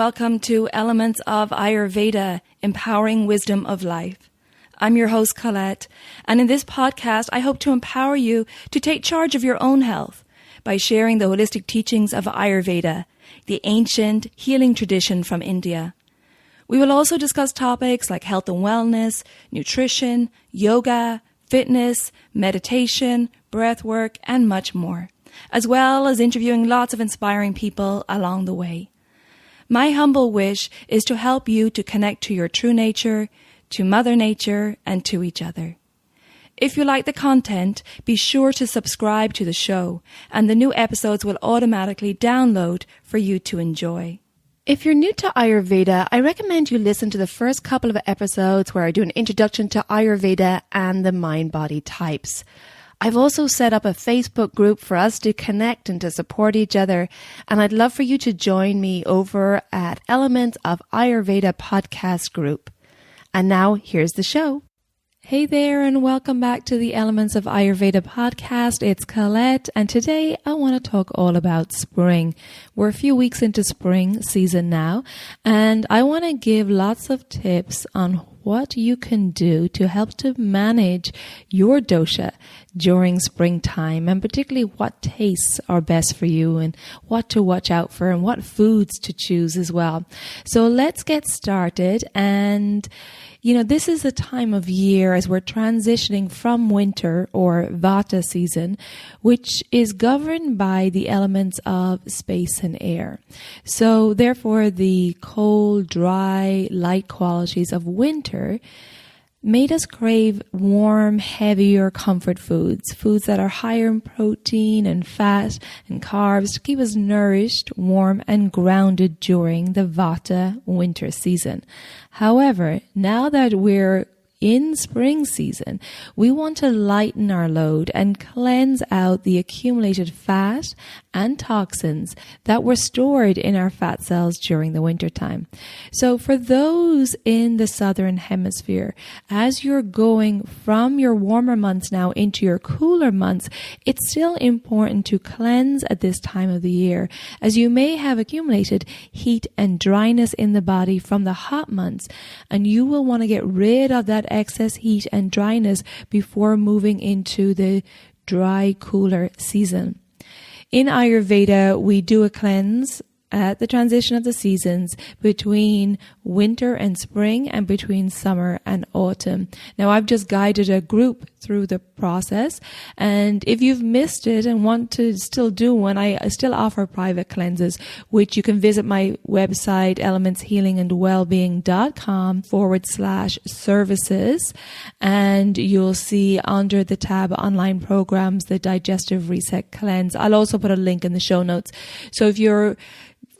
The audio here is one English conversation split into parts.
welcome to Elements of Ayurveda, Empowering Wisdom of Life. I'm your host, Colette, and in this podcast, I hope to empower you to take charge of your own health by sharing the holistic teachings of Ayurveda, the ancient healing tradition from India. We will also discuss topics like health and wellness, nutrition, yoga, fitness, meditation, breath work, and much more, as well as interviewing lots of inspiring people along the way. My humble wish is to help you to connect to your true nature, to Mother Nature, and to each other. If you like the content, be sure to subscribe to the show, and the new episodes will automatically download for you to enjoy. If you're new to Ayurveda, I recommend you listen to the first couple of episodes where I do an introduction to Ayurveda and the mind-body types. I've also set up a Facebook group for us to connect and to support each other, and I'd love for you to join me over at Elements of Ayurveda podcast group. And now, here's the show. Hey there, and welcome back to the Elements of Ayurveda podcast. It's Colette, and today I want to talk all about spring. We're a few weeks into spring season now, and I want to give lots of tips on what you can do to help to manage your dosha during springtime, and particularly what tastes are best for you and what to watch out for and what foods to choose as well. So let's get started. And this is a time of year as we're transitioning from winter or Vata season, which is governed by the elements of space and air. So therefore, the cold, dry, light qualities of winter made us crave warm, heavier comfort foods that are higher in protein and fat and carbs to keep us nourished, warm, and grounded during the Vata winter season. However, now that we're in spring season, we want to lighten our load and cleanse out the accumulated fat and toxins that were stored in our fat cells during the winter time. So for those in the southern hemisphere, as you're going from your warmer months now into your cooler months, it's still important to cleanse at this time of the year, as you may have accumulated heat and dryness in the body from the hot months, and you will want to get rid of that excess heat and dryness before moving into the dry, cooler season. In Ayurveda, we do a cleanse at the transition of the seasons between winter and spring and between summer and autumn. Now, I've just guided a group through the process, and if you've missed it and want to still do one, I still offer private cleanses, which you can visit my website, elementshealingandwellbeing.com/services, and you'll see under the tab online programs, the digestive reset cleanse. I'll also put a link in the show notes. So if you're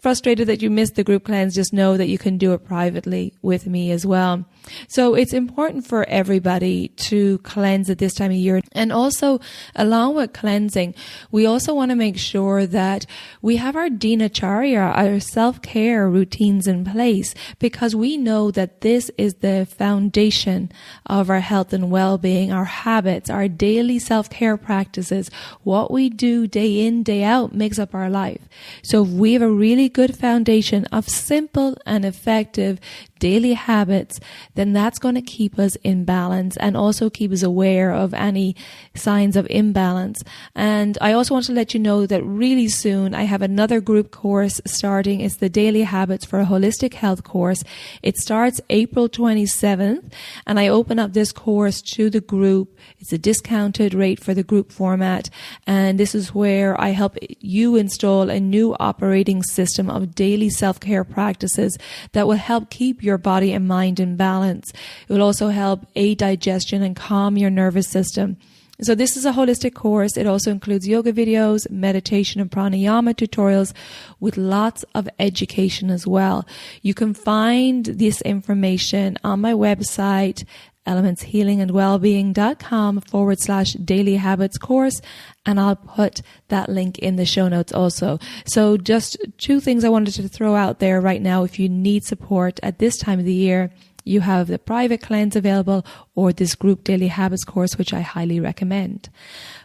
frustrated that you missed the group cleanse, just know that you can do it privately with me as well. So it's important for everybody to cleanse at this time of year. And also, along with cleansing, we also want to make sure that we have our dinacharya, our self-care routines in place, because we know that this is the foundation of our health and well-being, our habits, our daily self-care practices. What we do day in, day out makes up our life. So if we have a really good foundation of simple and effective daily habits, then that's going to keep us in balance and also keep us aware of any signs of imbalance. And I also want to let you know that really soon I have another group course starting. It's the Daily Habits for a Holistic Health course. It starts April 27th, and I open up this course to the group. It's a discounted rate for the group format, and this is where I help you install a new operating system of daily self-care practices that will help keep your body and mind in balance. It will also help aid digestion and calm your nervous system. So this is a holistic course. It also includes yoga videos, meditation and pranayama tutorials with lots of education as well. You can find this information on my website, elementshealingandwellbeing.com/daily habits course, and I'll put that link in the show notes also. So just two things I wanted to throw out there right now if you need support at this time of the year. you have the private cleanse available or this group daily habits course, which I highly recommend.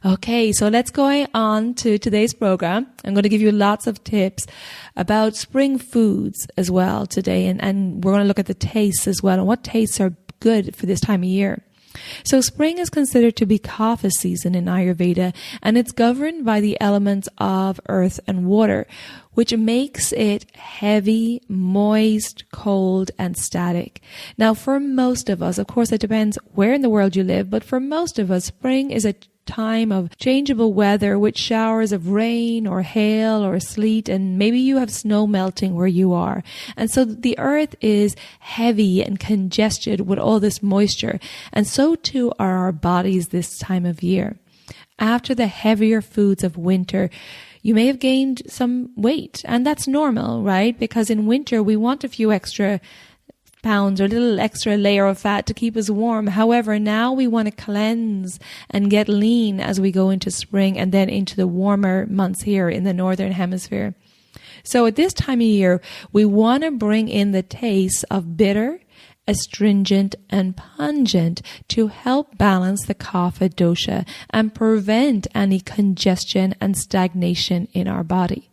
Okay, so let's go on to today's program. I'm going to give you lots of tips about spring foods as well today. And we're going to look at the tastes as well and what tastes are good for this time of year. So spring is considered to be Kapha season in Ayurveda, and it's governed by the elements of earth and water, which makes it heavy, moist, cold, and static. Now, for most of us, of course, it depends where in the world you live, but for most of us, spring is a time of changeable weather with showers of rain or hail or sleet, and maybe you have snow melting where you are. And so the earth is heavy and congested with all this moisture, and so too are our bodies this time of year. After the heavier foods of winter, you may have gained some weight, and that's normal, right? Because in winter we want a few extra pounds or a little extra layer of fat to keep us warm. However, now we want to cleanse and get lean as we go into spring and then into the warmer months here in the northern hemisphere. So at this time of year, we want to bring in the taste of bitter, astringent, and pungent to help balance the Kapha dosha and prevent any congestion and stagnation in our body.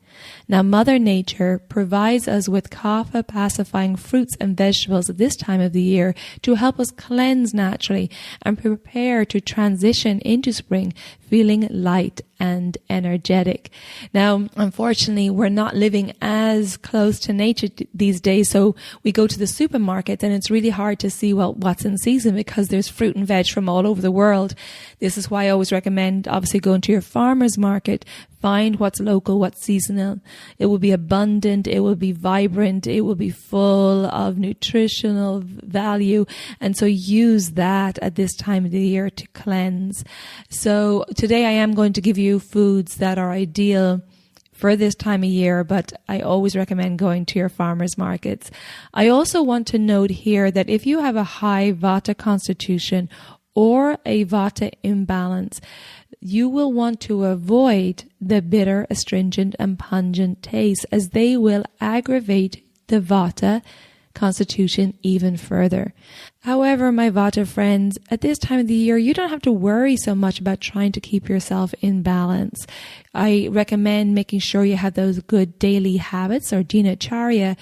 Now, Mother Nature provides us with Kapha pacifying fruits and vegetables at this time of the year to help us cleanse naturally and prepare to transition into spring feeling light and energetic. Now, unfortunately, we're not living as close to nature these days, so we go to the supermarket and it's really hard to see, well, what's in season because there's fruit and veg from all over the world. This is why I always recommend, obviously, going to your farmer's market. Find what's local, what's seasonal. It will be abundant, it will be vibrant, it will be full of nutritional value. And so use that at this time of the year to cleanse. So today I am going to give you foods that are ideal for this time of year, but I always recommend going to your farmers markets. I also want to note here that if you have a high Vata constitution or a Vata imbalance, you will want to avoid the bitter, astringent, and pungent taste as they will aggravate the Vata constitution even further. However, my Vata friends, at this time of the year, you don't have to worry so much about trying to keep yourself in balance. I recommend making sure you have those good daily habits or dinacharya.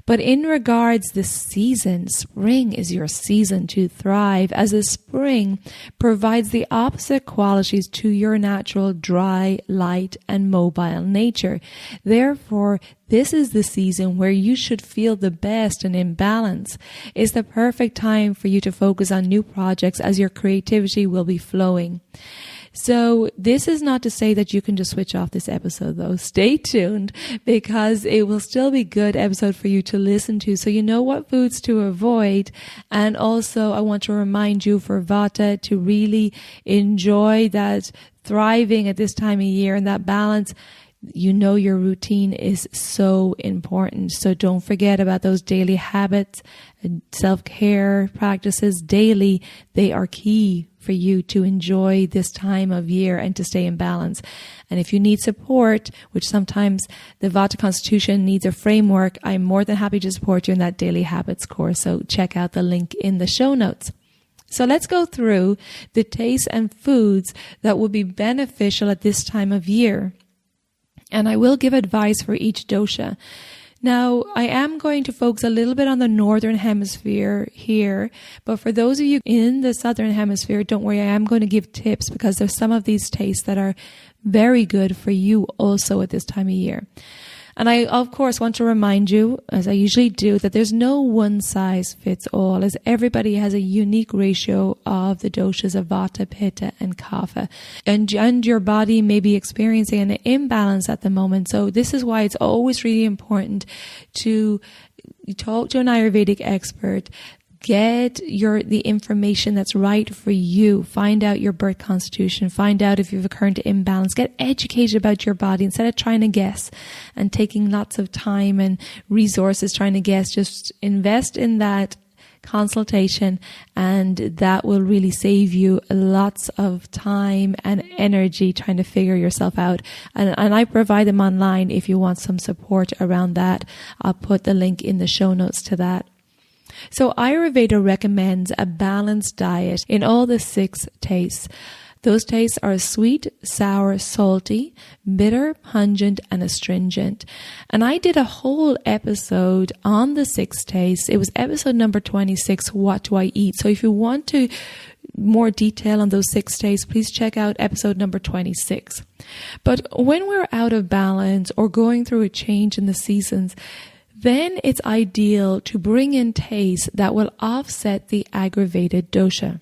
But in regards this season, spring is your season to thrive, as the spring provides the opposite qualities to your natural dry, light, and mobile nature. Therefore, this is the season where you should feel the best and in balance. It's the perfect time for you to focus on new projects as your creativity will be flowing. So this is not to say that you can just switch off this episode though. Stay tuned because it will still be a good episode for you to listen to so you know what foods to avoid. And also I want to remind you for Vata to really enjoy that thriving at this time of year and that balance. You know your routine is so important. So don't forget about those daily habits and self-care practices daily. They are key for you to enjoy this time of year and to stay in balance. And if you need support, which sometimes the Vata Constitution needs a framework, I'm more than happy to support you in that daily habits course. So check out the link in the show notes. So let's go through the tastes and foods that will be beneficial at this time of year. And I will give advice for each dosha. Now, I am going to focus a little bit on the northern hemisphere here, but for those of you in the southern hemisphere, don't worry, I am going to give tips because there's some of these tastes that are very good for you also at this time of year. And I, of course, want to remind you, as I usually do, that there's no one size fits all, as everybody has a unique ratio of the doshas of Vata, Pitta, and Kapha. And your body may be experiencing an imbalance at the moment. So this is why it's always really important to talk to an Ayurvedic expert. Get the information that's right for you. Find out your birth constitution. Find out if you have a current imbalance. Get educated about your body instead of trying to guess and taking lots of time and resources trying to guess. Just invest in that consultation, and that will really save you lots of time and energy trying to figure yourself out. And I provide them online if you want some support around that. I'll put the link in the show notes to that. So Ayurveda recommends a balanced diet in all the 6 tastes. Those tastes are sweet, sour, salty, bitter, pungent, and astringent. And I did a whole episode on the 6 tastes. It was episode number 26, What Do I Eat? So if you want to more detail on those 6 tastes, please check out episode number 26. But when we're out of balance or going through a change in the seasons, then it's ideal to bring in tastes that will offset the aggravated dosha.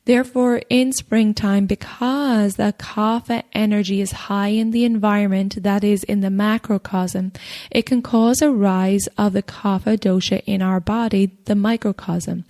Therefore, in springtime, because the Kapha energy is high in the environment, that is in the macrocosm, it can cause a rise of the Kapha dosha in our body, the microcosm.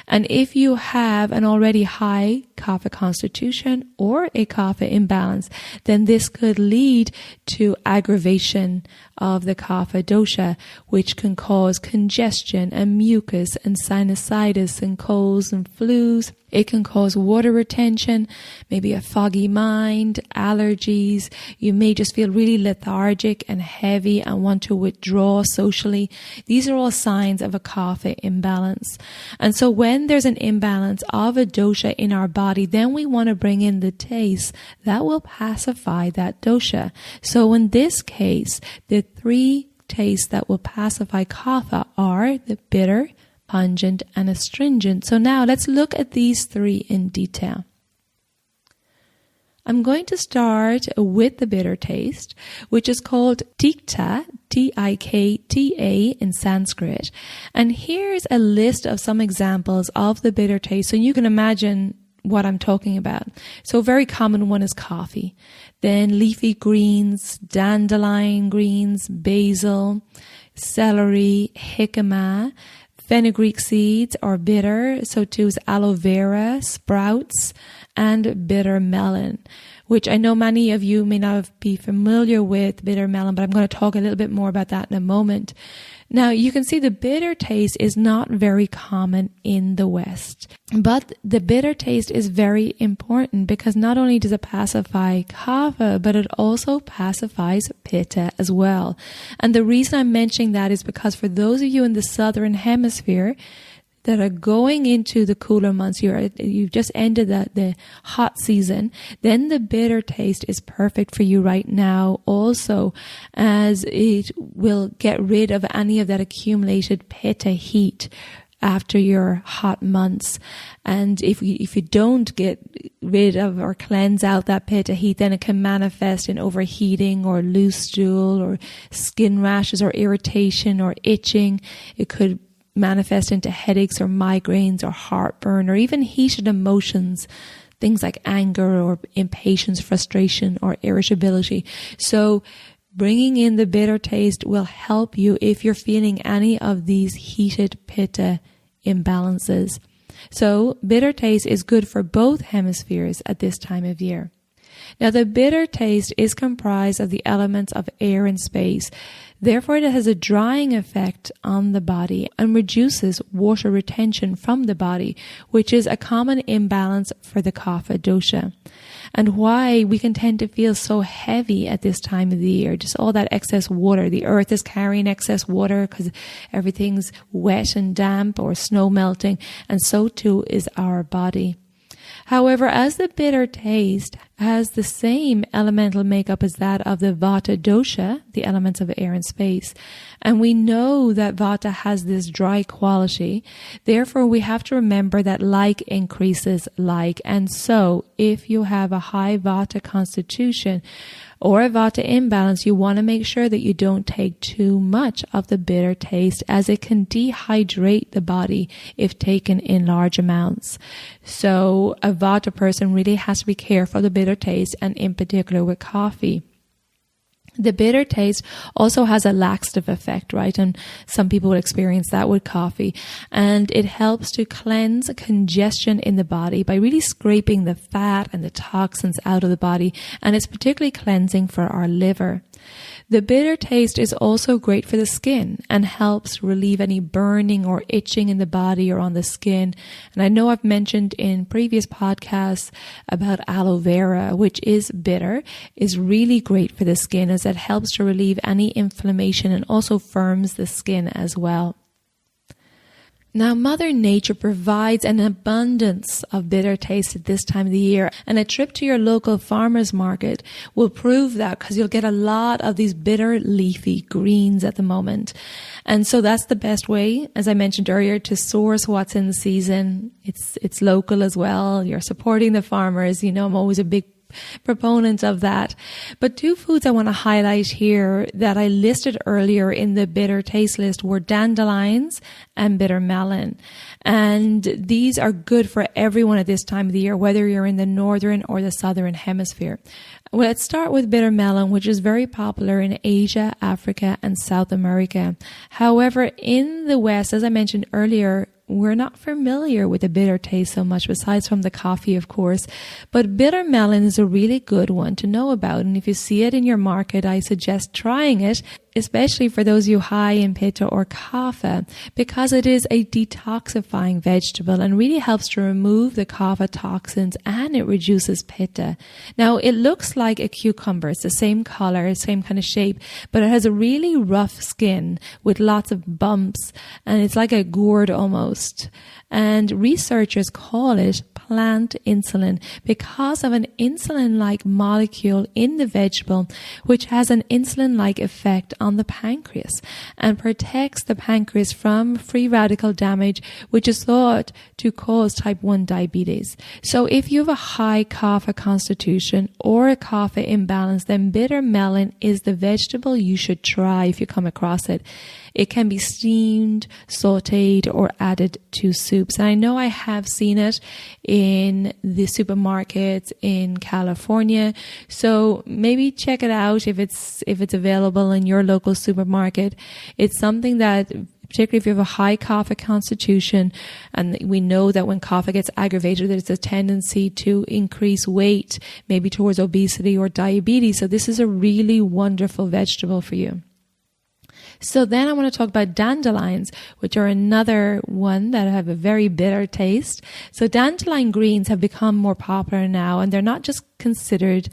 And if you have an already high Kapha constitution or a Kapha imbalance, then this could lead to aggravation of the Kapha dosha, which can cause congestion and mucus and sinusitis and colds and flus. It can cause water retention, maybe a foggy mind, allergies. You may just feel really lethargic and heavy and want to withdraw socially. These are all signs of a Kapha imbalance. And so when there's an imbalance of a dosha in our body, then we want to bring in the taste that will pacify that dosha. So in this case, the 3 tastes that will pacify Kapha are the bitter, pungent, and astringent. So now let's look at these 3 in detail. I'm going to start with the bitter taste, which is called Tikta, T-I-K-T-A in Sanskrit. And here's a list of some examples of the bitter taste, so you can imagine what I'm talking about. So a very common one is coffee, then leafy greens, dandelion greens, basil, celery, jicama. Fenugreek seeds are bitter, so too is aloe vera, sprouts, and bitter melon, which I know many of you may not be familiar with bitter melon, but I'm going to talk a little bit more about that in a moment. Now, you can see the bitter taste is not very common in the West, but the bitter taste is very important because not only does it pacify Kapha, but it also pacifies Pitta as well. And the reason I'm mentioning that is because for those of you in the Southern Hemisphere that are going into the cooler months, you've just ended the hot season, then the bitter taste is perfect for you right now also, as it will get rid of any of that accumulated Pitta heat after your hot months. And if you don't get rid of or cleanse out that Pitta heat, then it can manifest in overheating or loose stool or skin rashes or irritation or itching. It could manifest into headaches or migraines or heartburn or even heated emotions, things like anger or impatience, frustration or irritability. So bringing in the bitter taste will help you if you're feeling any of these heated Pitta imbalances. So bitter taste is good for both hemispheres at this time of year. Now, the bitter taste is comprised of the elements of air and space. Therefore, it has a drying effect on the body and reduces water retention from the body, which is a common imbalance for the Kapha dosha. And why we can tend to feel so heavy at this time of the year, just all that excess water. The earth is carrying excess water because everything's wet and damp or snow melting, and so too is our body. However, as the bitter taste has the same elemental makeup as that of the Vata dosha, the elements of air and space, and we know that Vata has this dry quality, therefore we have to remember that like increases like. And so, if you have a high Vata constitution or a Vata imbalance, you want to make sure that you don't take too much of the bitter taste, as it can dehydrate the body if taken in large amounts. So a Vata person really has to be careful of the bitter taste, and in particular with coffee. The bitter taste also has a laxative effect, right? And some people will experience that with coffee. And it helps to cleanse congestion in the body by really scraping the fat and the toxins out of the body. And it's particularly cleansing for our liver. The bitter taste is also great for the skin and helps relieve any burning or itching in the body or on the skin. And I know I've mentioned in previous podcasts about aloe vera, which is bitter, is really great for the skin as it helps to relieve any inflammation and also firms the skin as well. Now, Mother Nature provides an abundance of bitter taste at this time of the year, and a trip to your local farmer's market will prove that, because you'll get a lot of these bitter leafy greens at the moment. And so that's the best way, as I mentioned earlier, to source what's in the season. It's local as well. You're supporting the farmers. You know, I'm always a big proponent of that. But two foods I want to highlight here that I listed earlier in the bitter taste list were dandelions and bitter melon. And these are good for everyone at this time of the year, whether you're in the northern or the southern hemisphere. Well, let's start with bitter melon, which is very popular in Asia, Africa, and South America. However, in the West, as I mentioned earlier, we're not familiar with the bitter taste so much, besides from the coffee, of course. But bitter melon is a really good one to know about. And if you see it in your market, I suggest trying it, especially for those of you high in Pitta or Kapha, because it is a detoxifying vegetable and really helps to remove the Kapha toxins, and it reduces Pitta. Now, it looks like a cucumber. It's the same color, same kind of shape, but it has a really rough skin with lots of bumps, and it's like a gourd almost. And researchers call it plant insulin because of an insulin-like molecule in the vegetable, which has an insulin-like effect on the pancreas and protects the pancreas from free radical damage, which is thought to cause type 1 diabetes. So if you have a high Kapha constitution or a Kapha imbalance, then bitter melon is the vegetable you should try if you come across it. It can be steamed, sauteed, or added to soups. And I know I have seen it in the supermarkets in California. So maybe check it out if it's available in your local supermarket. It's something that, particularly if you have a high Kapha constitution, and we know that when Kapha gets aggravated, there's a tendency to increase weight, maybe towards obesity or diabetes. So this is a really wonderful vegetable for you. So then I want to talk about dandelions, which are another one that have a very bitter taste. So dandelion greens have become more popular now, and they're not just considered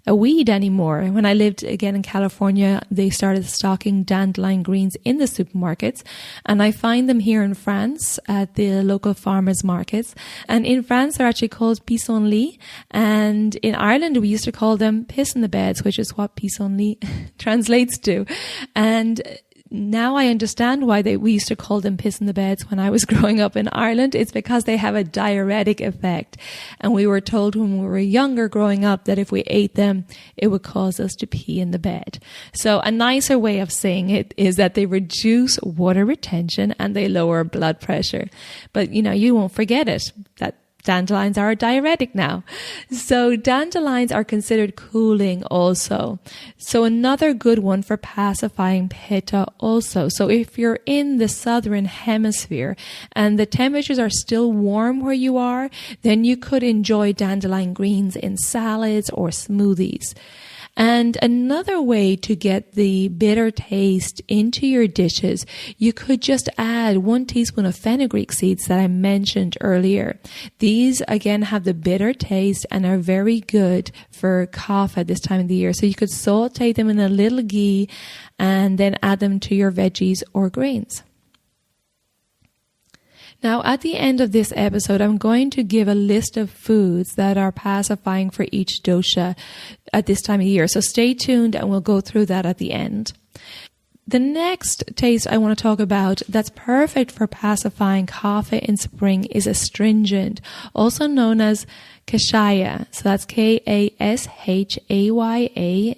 a weed anymore. When I lived again in California, they started stocking dandelion greens in the supermarkets, and I find them here in France at the local farmers markets. And in France, they're actually called pissenlit, and in Ireland, we used to call them piss in the beds, which is what pissenlit translates to. And now I understand why we used to call them piss in the beds when I was growing up in Ireland. It's because they have a diuretic effect. And we were told when we were younger growing up that if we ate them, it would cause us to pee in the bed. So a nicer way of saying it is that they reduce water retention and they lower blood pressure. But, you won't forget it, that dandelions are a diuretic now. So dandelions are considered cooling also. So another good one for pacifying Pitta also. So if you're in the southern hemisphere and the temperatures are still warm where you are, then you could enjoy dandelion greens in salads or smoothies. And another way to get the bitter taste into your dishes, you could just add 1 teaspoon of fenugreek seeds that I mentioned earlier. These, again, have the bitter taste and are very good for Kapha this time of the year. So you could saute them in a little ghee and then add them to your veggies or grains. Now, at the end of this episode, I'm going to give a list of foods that are pacifying for each dosha at this time of year. So stay tuned and we'll go through that at the end. The next taste I want to talk about that's perfect for pacifying Kapha in spring is astringent, also known as Kashaya. So that's Kashaya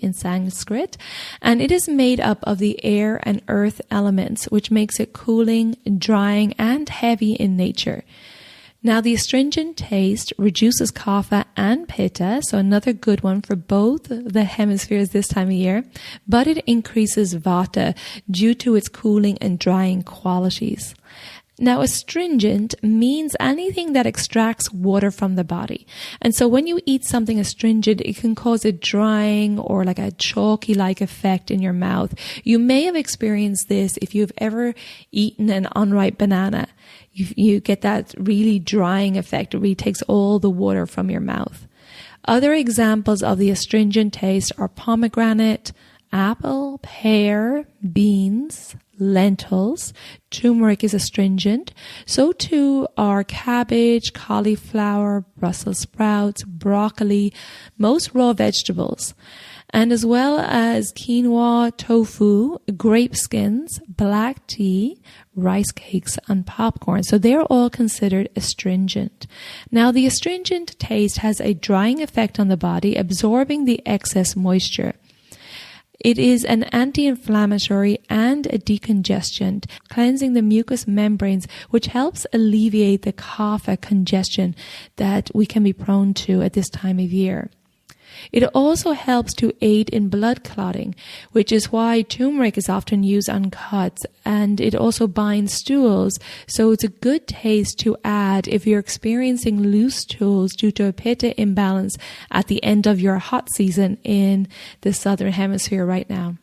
in Sanskrit. And it is made up of the air and earth elements, which makes it cooling, drying, and heavy in nature. Now, the astringent taste reduces Kapha and Pitta, so another good one for both the hemispheres this time of year, but it increases Vata due to its cooling and drying qualities. Now, astringent means anything that extracts water from the body. And so when you eat something astringent, it can cause a drying or like a chalky-like effect in your mouth. You may have experienced this if you've ever eaten an unripe banana. You get that really drying effect. It really takes all the water from your mouth. Other examples of the astringent taste are pomegranate, apple, pear, beans, lentils. Turmeric is astringent. So too are cabbage, cauliflower, Brussels sprouts, broccoli, most raw vegetables. And as well as quinoa, tofu, grape skins, black tea, rice cakes, and popcorn. So they're all considered astringent. Now, the astringent taste has a drying effect on the body, absorbing the excess moisture. It is an anti-inflammatory and a decongestant, cleansing the mucous membranes, which helps alleviate the kapha congestion that we can be prone to at this time of year. It also helps to aid in blood clotting, which is why turmeric is often used on cuts, and it also binds stools, so it's a good taste to add if you're experiencing loose stools due to a pitta imbalance at the end of your hot season in the southern hemisphere right now.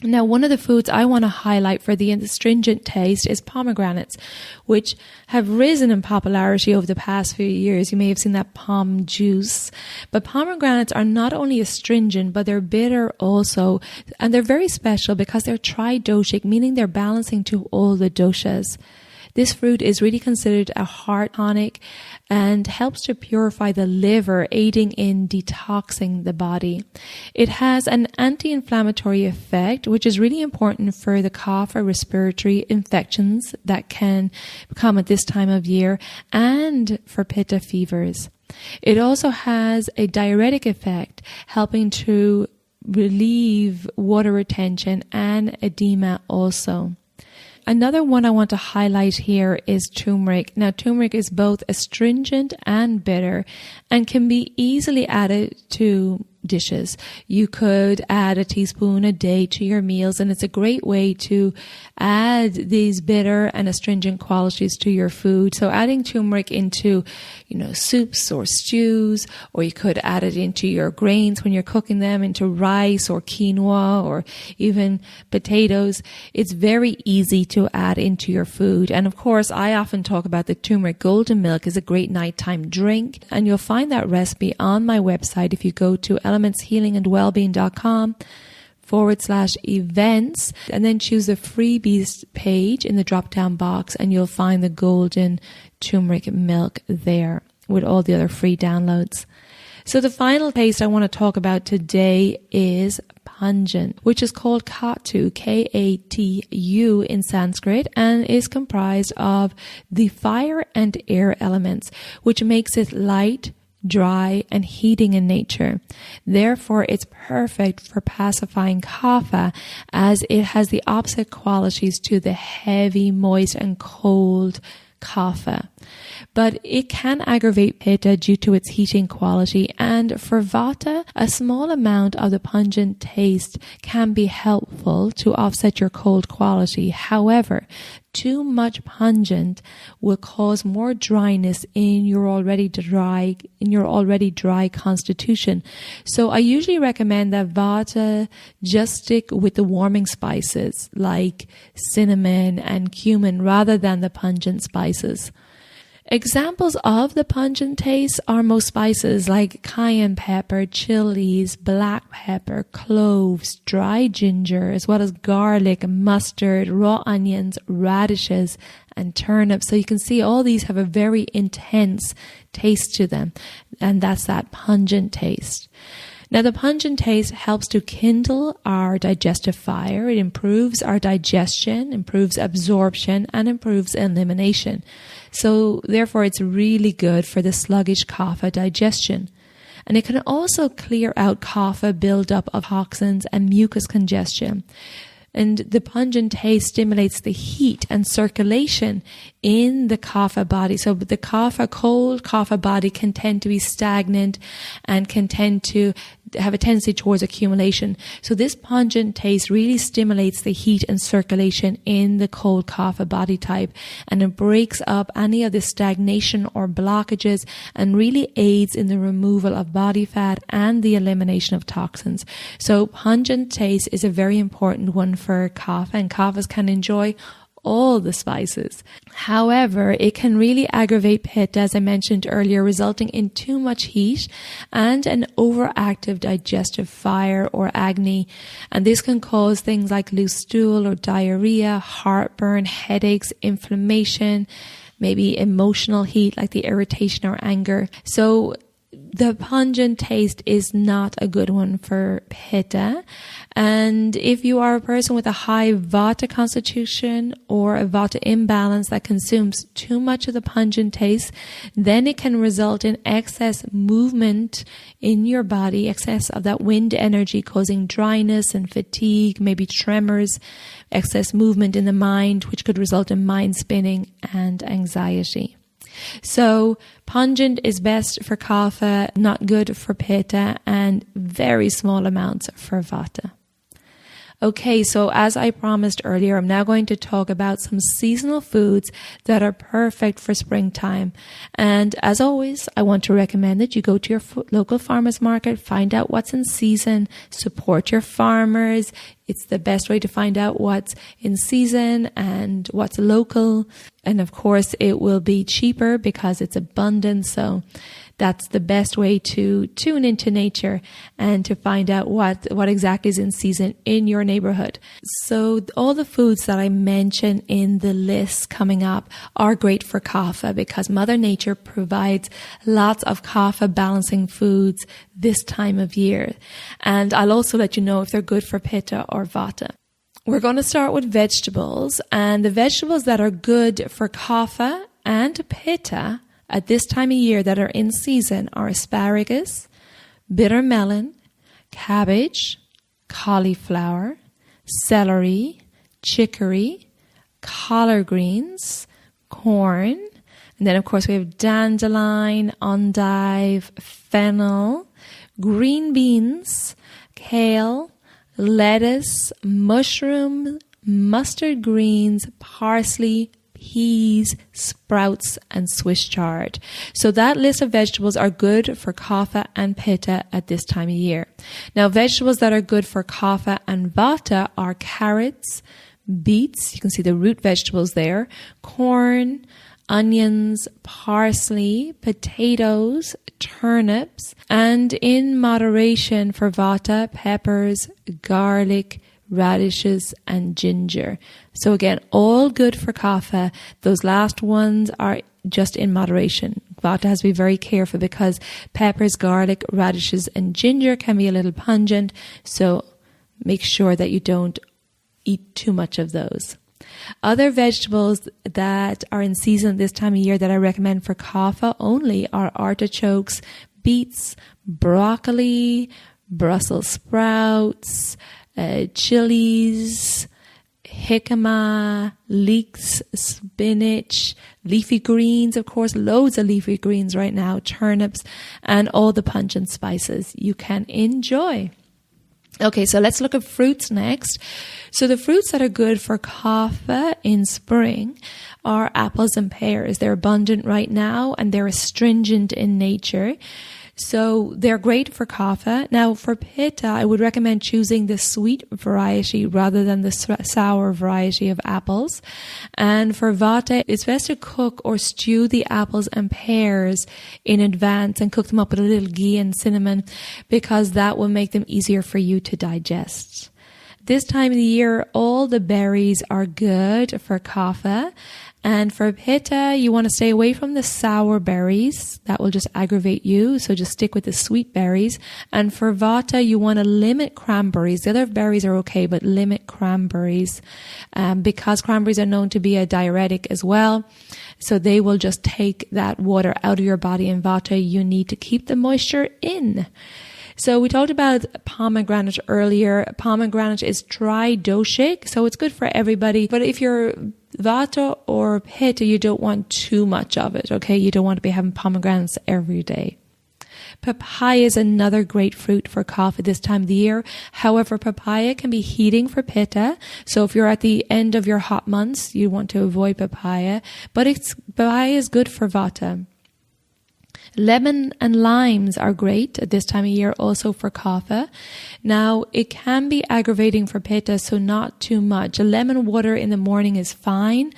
Now, one of the foods I want to highlight for the astringent taste is pomegranates, which have risen in popularity over the past few years. You may have seen that pom juice. But pomegranates are not only astringent, but they're bitter also. And they're very special because they're tridoshic, meaning they're balancing to all the doshas. This fruit is really considered a heart tonic and helps to purify the liver, aiding in detoxing the body. It has an anti-inflammatory effect, which is really important for the kapha respiratory infections that can come at this time of year and for pitta fevers. It also has a diuretic effect, helping to relieve water retention and edema also. Another one I want to highlight here is turmeric. Now, turmeric is both astringent and bitter and can be easily added to dishes. You could add a teaspoon a day to your meals, and it's a great way to add these bitter and astringent qualities to your food. So adding turmeric into, soups or stews, or you could add it into your grains when you're cooking them, into rice or quinoa or even potatoes. It's very easy to add into your food. And of course, I often talk about the turmeric golden milk is a great nighttime drink, and you'll find that recipe on my website if you go to elementshealingandwellbeing.com/events, and then choose the freebies page in the drop down box, and you'll find the golden turmeric milk there with all the other free downloads. So the final taste I want to talk about today is pungent, which is called Katu, K-A-T-U in Sanskrit, and is comprised of the fire and air elements, which makes it light, dry, and heating in nature. Therefore, it's perfect for pacifying kapha, as it has the opposite qualities to the heavy, moist, and cold kapha. But it can aggravate pitta due to its heating quality, and for vata, a small amount of the pungent taste can be helpful to offset your cold quality. However, too much pungent will cause more dryness in your already dry constitution. So I usually recommend that vata just stick with the warming spices like cinnamon and cumin rather than the pungent spices. Examples of the pungent taste are most spices like cayenne pepper, chilies, black pepper, cloves, dry ginger, as well as garlic, mustard, raw onions, radishes, and turnips. So you can see all these have a very intense taste to them, and that's that pungent taste. Now, the pungent taste helps to kindle our digestive fire. It improves our digestion, improves absorption, and improves elimination. So, therefore, it's really good for the sluggish kapha digestion. And it can also clear out kapha buildup of toxins and mucus congestion. And the pungent taste stimulates the heat and circulation in the kapha body. So the cold kapha body can tend to be stagnant and can tend to have a tendency towards accumulation. So this pungent taste really stimulates the heat and circulation in the cold kapha body type, and it breaks up any of the stagnation or blockages and really aids in the removal of body fat and the elimination of toxins. So pungent taste is a very important one for kapha, and kaphas can enjoy all the spices. However, it can really aggravate Pitta, as I mentioned earlier, resulting in too much heat and an overactive digestive fire or agony. And this can cause things like loose stool or diarrhea, heartburn, headaches, inflammation, maybe emotional heat like the irritation or anger. So the pungent taste is not a good one for Pitta. And if you are a person with a high Vata constitution or a Vata imbalance that consumes too much of the pungent taste, then it can result in excess movement in your body, excess of that wind energy causing dryness and fatigue, maybe tremors, excess movement in the mind, which could result in mind spinning and anxiety. So pungent is best for Kapha, not good for Pitta, and very small amounts for Vata. Okay, so as I promised earlier, I'm now going to talk about some seasonal foods that are perfect for springtime. And as always, I want to recommend that you go to your local farmers market, find out what's in season, support your farmers. It's the best way to find out what's in season and what's local. And of course, it will be cheaper because it's abundant. So that's the best way to tune into nature and to find out what exactly is in season in your neighborhood. So all the foods that I mentioned in the list coming up are great for Kapha because Mother Nature provides lots of Kapha balancing foods this time of year. And I'll also let you know if they're good for Pitta or Vata. We're going to start with vegetables, and the vegetables that are good for Kapha and Pitta at this time of year that are in season are asparagus, bitter melon, cabbage, cauliflower, celery, chicory, collard greens, corn, and then of course we have dandelion, endive, fennel, green beans, kale, lettuce, mushroom, mustard greens, parsley, peas, sprouts, and Swiss chard. So that list of vegetables are good for Kapha and Pitta at this time of year. Now, vegetables that are good for Kapha and Vata are carrots, beets, you can see the root vegetables there, corn, onions, parsley, potatoes, turnips, and in moderation for Vata, peppers, garlic, radishes, and ginger. So again, all good for Kapha. Those last ones are just in moderation. Vata has to be very careful because peppers, garlic, radishes, and ginger can be a little pungent. So make sure that you don't eat too much of those. Other vegetables that are in season this time of year that I recommend for Kapha only are artichokes, beets, broccoli, Brussels sprouts, chilies, jicama, leeks, spinach, leafy greens, of course, loads of leafy greens right now, turnips, and all the pungent spices you can enjoy. Okay, so let's look at fruits next. So the fruits that are good for Kapha in spring are apples and pears. They're abundant right now and they're astringent in nature. So they're great for Kapha. Now for Pitta, I would recommend choosing the sweet variety rather than the sour variety of apples. And for Vata, it's best to cook or stew the apples and pears in advance and cook them up with a little ghee and cinnamon because that will make them easier for you to digest. This time of the year, all the berries are good for Kapha. And for Pitta, you want to stay away from the sour berries. That will just aggravate you. So just stick with the sweet berries. And for Vata, you want to limit cranberries. The other berries are okay, but limit cranberries because cranberries are known to be a diuretic as well. So they will just take that water out of your body. In Vata, you need to keep the moisture in. So we talked about pomegranate earlier. Pomegranate is tri-doshic, so it's good for everybody. But if you're Vata or Pitta, you don't want too much of it, okay? You don't want to be having pomegranates every day. Papaya is another great fruit for Kapha this time of the year. However, papaya can be heating for Pitta. So if you're at the end of your hot months, you want to avoid papaya. But papaya is good for Vata. Lemon and limes are great at this time of year also for Kapha. Now, it can be aggravating for Pitta, so not too much. A lemon water in the morning is fine,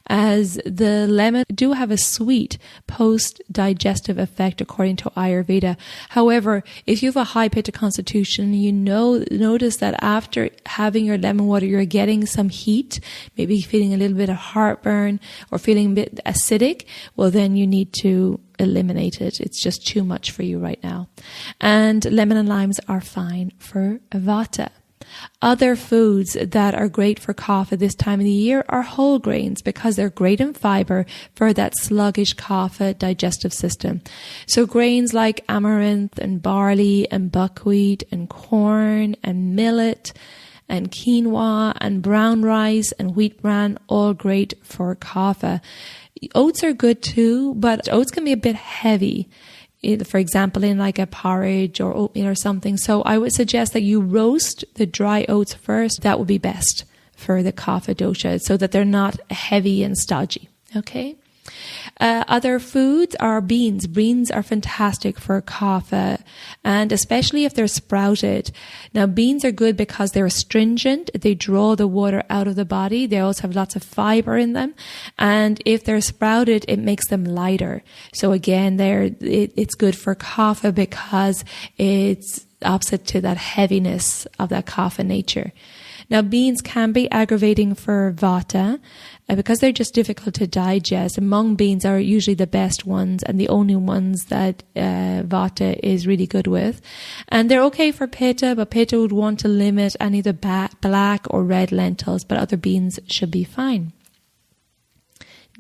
as the lemon do have a sweet post-digestive effect according to Ayurveda. However, if you have a high Pitta constitution, notice that after having your lemon water, you're getting some heat, maybe feeling a little bit of heartburn or feeling a bit acidic, well, then you need to eliminate it. It's just too much for you right now. And lemon and limes are fine for Vata. Other foods that are great for Kapha this time of the year are whole grains, because they're great in fiber for that sluggish Kapha digestive system. So grains like amaranth and barley and buckwheat and corn and millet and quinoa and brown rice and wheat bran, all great for Kapha. Oats are good too, but oats can be a bit heavy, for example, in like a porridge or oatmeal or something. So I would suggest that you roast the dry oats first. That would be best for the Kapha dosha, so that they're not heavy and stodgy. Okay. Other foods are beans. Beans are fantastic for Kapha, and especially if they're sprouted. Now, beans are good because they're astringent. They draw the water out of the body. They also have lots of fiber in them. And if they're sprouted, it makes them lighter. So again, it's good for Kapha because it's opposite to that heaviness of that Kapha nature. Now, beans can be aggravating for Vata because they're just difficult to digest. Mung beans are usually the best ones and the only ones that Vata is really good with. And they're okay for Pitta, but Pitta would want to limit any of the black or red lentils, but other beans should be fine.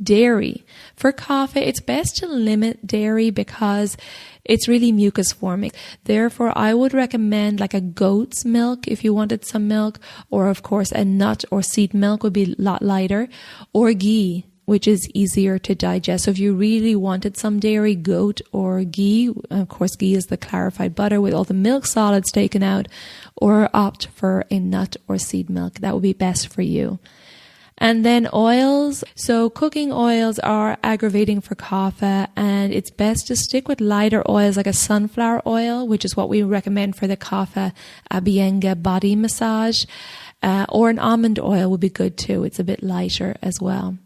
Dairy. For Kapha, it's best to limit dairy because it's really mucus forming. Therefore, I would recommend like a goat's milk if you wanted some milk, or of course a nut or seed milk would be a lot lighter, or ghee, which is easier to digest. So if you really wanted some dairy, goat or ghee, of course ghee is the clarified butter with all the milk solids taken out, or opt for a nut or seed milk. That would be best for you. And then oils. So cooking oils are aggravating for Kapha, and it's best to stick with lighter oils like a sunflower oil, which is what we recommend for the Kapha Abhyanga body massage, or an almond oil would be good too. It's a bit lighter as well.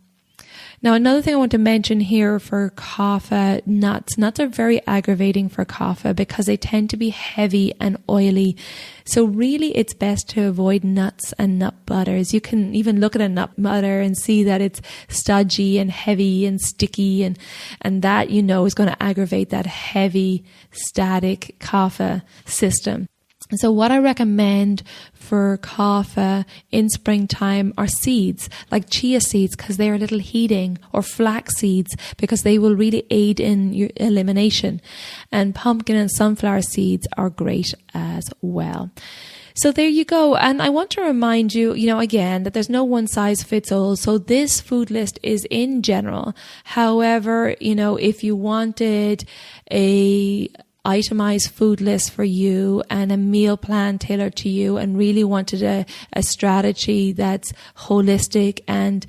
Now, another thing I want to mention here for Kapha, nuts. Nuts are very aggravating for Kapha because they tend to be heavy and oily. So really, it's best to avoid nuts and nut butters. You can even look at a nut butter and see that it's stodgy and heavy and sticky, and that, is going to aggravate that heavy, static Kapha system. So what I recommend for Kapha in springtime are seeds, like chia seeds, because they're a little heating, or flax seeds, because they will really aid in your elimination. And pumpkin and sunflower seeds are great as well. So there you go. And I want to remind you, again, that there's no one size fits all. So this food list is in general. However, if you wanted a itemized food list for you and a meal plan tailored to you, and really wanted a strategy that's holistic and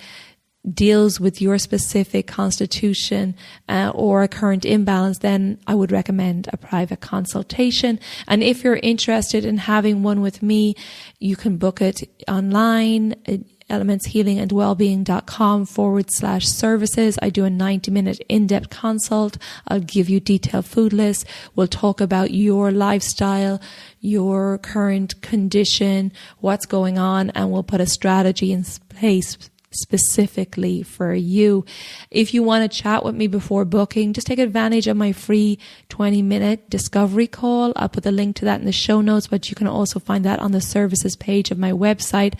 deals with your specific constitution or a current imbalance, then I would recommend a private consultation. And if you're interested in having one with me, you can book it online at elementshealingandwellbeing.com/services. I do a 90-minute in-depth consult. I'll give you detailed food lists. We'll talk about your lifestyle, your current condition, what's going on, and we'll put a strategy in place specifically for you. If you want to chat with me before booking, just take advantage of my free 20-minute discovery call. I'll put the link to that in the show notes, but you can also find that on the services page of my website.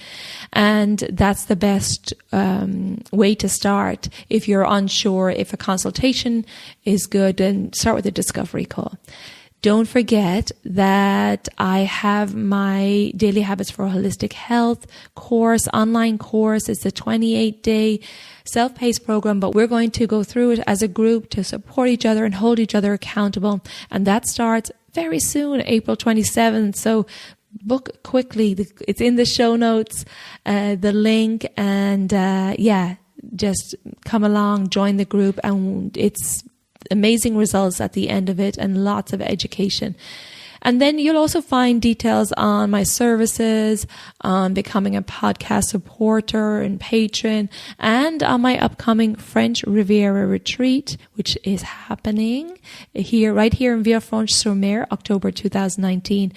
And that's the best way to start. If you're unsure if a consultation is good, then start with a discovery call. Don't forget that I have my Daily Habits for Holistic Health online course. It's a 28-day self-paced program, but we're going to go through it as a group to support each other and hold each other accountable. And that starts very soon, April 27th. So book quickly. It's in the show notes, the link, and just come along, join the group, and it's amazing results at the end of it and lots of education. And then you'll also find details on my services, on becoming a podcast supporter and patron, and on my upcoming French Riviera retreat, which is happening right here in Villefranche-sur-Mer, October 2019,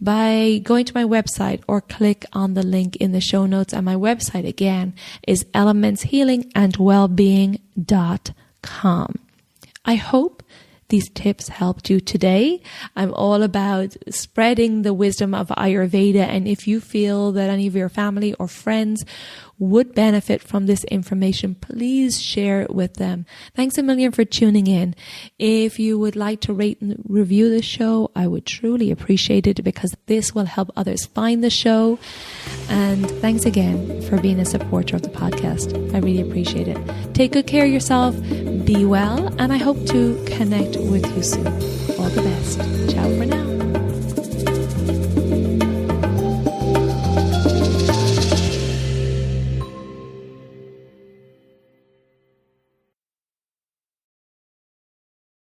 by going to my website or click on the link in the show notes. And my website again is elementshealingandwellbeing.com. I hope these tips helped you today. I'm all about spreading the wisdom of Ayurveda, and if you feel that any of your family or friends would benefit from this information, please share it with them. Thanks a million for tuning in. If you would like to rate and review the show, I would truly appreciate it, because this will help others find the show. And thanks again for being a supporter of the podcast. I really appreciate it. Take good care of yourself, be well, and I hope to connect with you soon. All the best. Ciao for now.